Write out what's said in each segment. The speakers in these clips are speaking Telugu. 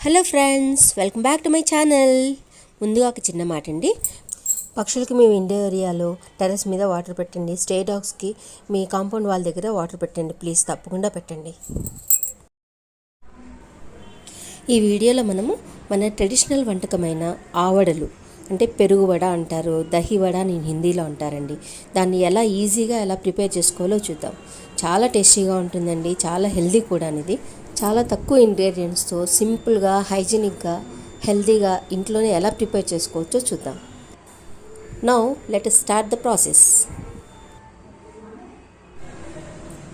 Hello friends, welcome back to my channel. ముందుగా ఒక చిన్న మాట అండి. పక్షులకి మీ విండో ఏరియాలో టెర్రస్ మీద వాటర్ పెట్టండి. స్టే డాగ్స్కి మీ కాంపౌండ్ వాల్ దగ్గర వాటర్ పెట్టండి. ప్లీజ్ తప్పకుండా పెట్టండి. ఈ వీడియోలో మనము మన ట్రెడిషనల్ వంటకమైన ఆవడలు అంటే పెరుగు వడ అంటారు, దహి వడ నేను హిందీలో అంటారండి. దాన్ని ఎలా ఈజీగా ఎలా ప్రిపేర్ చేసుకోవాలో చూద్దాం. చాలా టేస్టీగా ఉంటుందండి, చాలా హెల్దీ కూడా. ఇది చాలా తక్కువ ఇంగ్రీడియంట్స్తో సింపుల్గా, హైజీనిక్గా, హెల్దీగా ఇంట్లోనే ఎలా ప్రిపేర్ చేసుకోవచ్చో చూద్దాం. Now let us start the process.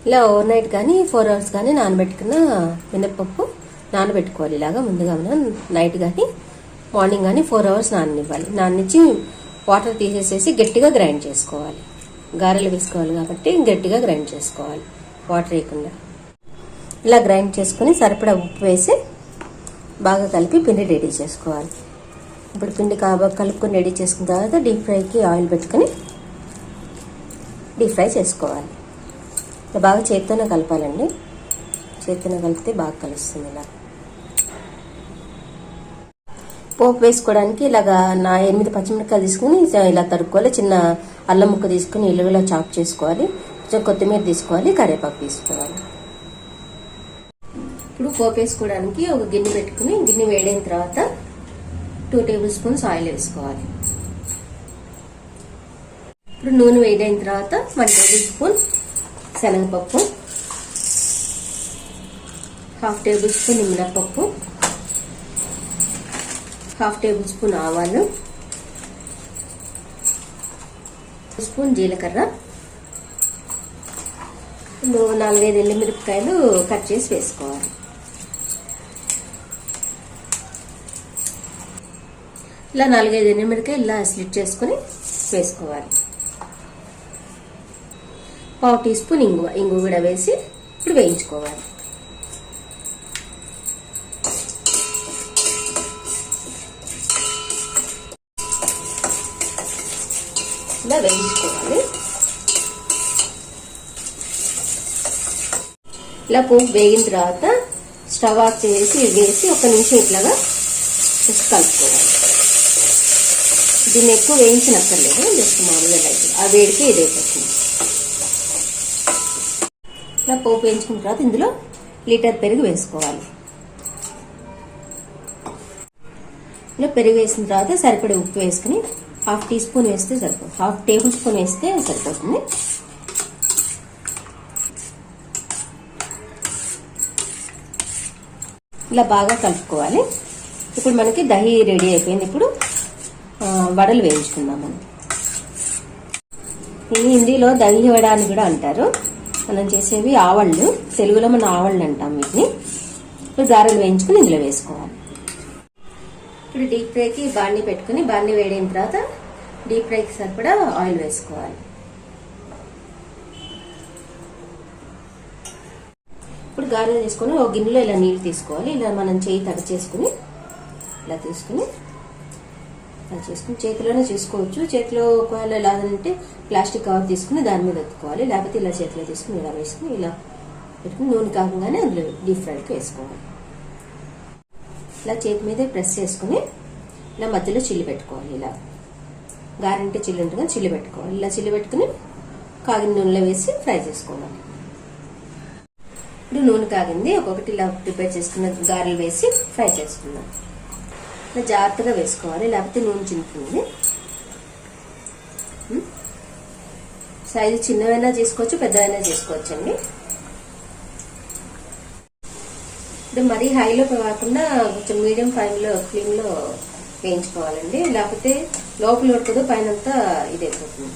ఇలా ఓవర్ నైట్ కానీ 4 hours కానీ నానబెట్టుకున్న మినప్పప్పు నానబెట్టుకోవాలి. ఇలాగా ముందుగా మనం నైట్ కానీ మార్నింగ్ కానీ 4 hours నాననివ్వాలి. నాననిచ్చి వాటర్ తీసేసేసి గట్టిగా గ్రైండ్ చేసుకోవాలి. గారెలు వేసుకోవాలి కాబట్టి గట్టిగా గ్రైండ్ చేసుకోవాలి, వాటర్ వేయకుండా. ఇలా గ్రైండ్ చేసుకుని సరిపడా ఉప్పు వేసి బాగా కలిపి పిండి రెడీ చేసుకోవాలి. ఇప్పుడు పిండి కలుపుకొని రెడీ చేసుకున్న తర్వాత డీప్ ఫ్రైకి ఆయిల్ పెట్టుకొని డీప్ ఫ్రై చేసుకోవాలి. బాగా చేత్తోనే కలపాలండి, చేత్తోనే కలిపితే బాగా కలుస్తుంది. ఇలా పోపు వేసుకోవడానికి ఇలాగా 8 పచ్చిమిరపకాయలు తీసుకుని ఇలా తరుక్కోవాలి. చిన్న అల్లం ముక్క తీసుకుని ఇలువలో చాప్ చేసుకోవాలి. కొంచెం కొత్తిమీర తీసుకోవాలి, కరివేపాకు తీసుకోవాలి. ఇప్పుడు పోపు వేసుకోవడానికి ఒక గిన్నె పెట్టుకుని గిన్నె వేడైన తర్వాత 2 tablespoons ఆయిల్ వేసుకోవాలి. ఇప్పుడు నూనె వేడైన తర్వాత 1 tablespoon శనగపప్పు, 1/2 tablespoon మినపప్పు, 1/2 tablespoon ఆవాలు, 1 స్పూన్ జీలకర్ర, 4-5 ఎండుమిరపకాయలు కట్ చేసి వేసుకోవాలి. ఇలా 4-5 ఎండుమిరపకాయలు ఇలా స్లిట్ చేసుకుని వేసుకోవాలి. 1/2 teaspoon ఇంగువ కూడా వేసి ఇప్పుడు వేయించుకోవాలి. ఇలా వేయించుకోవాలి. ఇలా పోపు వేగిన తర్వాత స్టవ్ ఆఫ్ చేసి వేసి 1 నిమిషం ఇట్లాగా కలుపుకోవాలి. దీన్ని ఎక్కువ వేయించనక్కర్లేదు, జస్ట్ మామూలుగా లైట్ ఆ వేడికి ఇదైపోతుంది. ఇలా పోపు వేయించుకున్న తర్వాత ఇందులో లీటర్ పెరుగు వేసుకోవాలి. ఇలా పెరుగు వేసిన తర్వాత సరిపడే ఉప్పు వేసుకుని 1/2 teaspoon వేస్తే సరిపోతుంది, 1/2 tablespoon వేస్తే సరిపోతుంది. ఇలా బాగా కలుపుకోవాలి. ఇప్పుడు మనకి దహి రెడీ అయిపోయింది. ఇప్పుడు వడలు వేయించుకుందాం. మనం ఇది హిందీలో దహి వడ అని కూడా అంటారు. మనం చేసేవి ఆవళ్ళు, తెలుగులో మనం ఆవళ్ళు అంటాం వీటిని. ఇప్పుడు గారెలు వేయించుకుని ఇందులో వేసుకోవాలి. ఇప్పుడు డీప్ ఫ్రైకి బాండి పెట్టుకుని బాండి వేడైన తర్వాత డీప్ ఫ్రైకి సరిపడా ఆయిల్ వేసుకోవాలి. ఇప్పుడు గారెలు తీసుకొని ఒక గిన్నెలో ఇలా నీళ్ళు తీసుకోవాలి. ఇలా మనం చేయి తడి చేసుకుని ఇలా తీసుకుని చేతిలోనే చేసుకోవచ్చు. చేతిలో ఒకవేళ ఎలా అంటే ప్లాస్టిక్ కవర్ తీసుకుని దాని మీద ఒత్తుకోవాలి, లేకపోతే ఇలా చేతిలో తీసుకుని ఇలా వేసుకుని ఇలా పెట్టుకుని నూనె కాకుండా అందులో డీప్ ఫ్రైకి వేసుకోవాలి. ఇలా చేతి మీదే ప్రెస్ చేసుకుని ఇలా మధ్యలో చిల్లి పెట్టుకోవాలి. ఇలా గారెంటే చిల్లి ఉంటుంది, చిల్లి పెట్టుకోవాలి. ఇలా చిల్లి పెట్టుకుని కాగిన నూనెలో వేసి ఫ్రై చేసుకోవాలి. ఇప్పుడు నూనె కాగింది, ఒక్కొక్కటి ఇలా ప్రిపేర్ చేసుకున్న గారెలు వేసి ఫ్రై చేసుకుందాం. ఇలా జాగ్రత్తగా వేసుకోవాలి, లేకపోతే నూనె చింపుతుంది. సైజు చిన్నవైనా చేసుకోవచ్చు, పెద్దవైనా చేసుకోవచ్చు అండి. ఇప్పుడు మరీ హైలో కాకుండా కొంచెం మీడియం ఫ్లేమ్లో వేయించుకోవాలండి, లేకపోతే లోపల ఉడకదు, పైన అంతా ఇది అయిపోతుంది.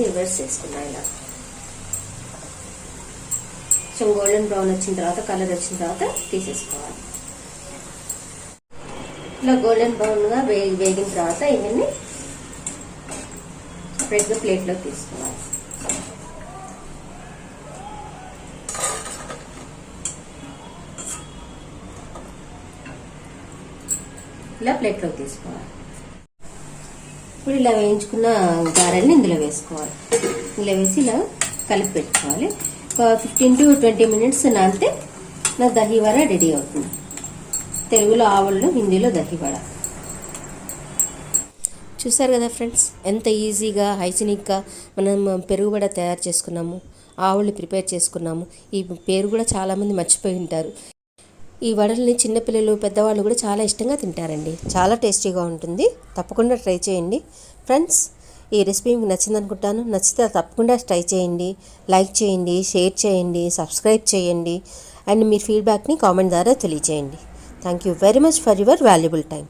రివర్స్ చేసుకున్నా ఇలా కొంచెం గోల్డెన్ బ్రౌన్ వచ్చిన తర్వాత, కలర్ వచ్చిన తర్వాత తీసేసుకోవాలి. ఇలా గోల్డెన్ బ్రౌన్ గా వేగిన తర్వాత ఇవన్నీ సపరేట్ గా ప్లేట్ లో తీసుకోవాలి. ఇలా ప్లేట్ లో తీసుకోవాలి. ఇప్పుడు ఇలా వేయించుకున్న గారెల్ని ఇందులో వేసుకోవాలి. ఇందులో వేసి ఇలా కలిపి పెట్టుకోవాలి. 15 to 20 minutes నానితే నా దహి వడ రెడీ అవుతుంది. తెలుగులో ఆవళ్ళు, హిందీలో దహి వడ. చూసారు కదా ఫ్రెండ్స్, ఎంత ఈజీగా హైజీనిక్గా మనం పెరుగు వడ తయారు చేసుకున్నాము, ఆవుల్ని ప్రిపేర్ చేసుకున్నాము. ఈ పేరు కూడా చాలామంది మర్చిపోయి ఉంటారు. ఈ వడల్ని చిన్నపిల్లలు, పెద్దవాళ్ళు కూడా చాలా ఇష్టంగా తింటారండి. చాలా టేస్టీగా ఉంటుంది. తప్పకుండా ట్రై చేయండి ఫ్రెండ్స్. ఈ రెసిపీ మీకు నచ్చింది అనుకుంటాను. నచ్చితే తప్పకుండా ట్రై చేయండి, లైక్ చేయండి, షేర్ చేయండి, సబ్స్క్రైబ్ చేయండి అండ్ మీ ఫీడ్బ్యాక్ని కామెంట్ ద్వారా తెలియజేయండి. Thank you very much for your valuable time.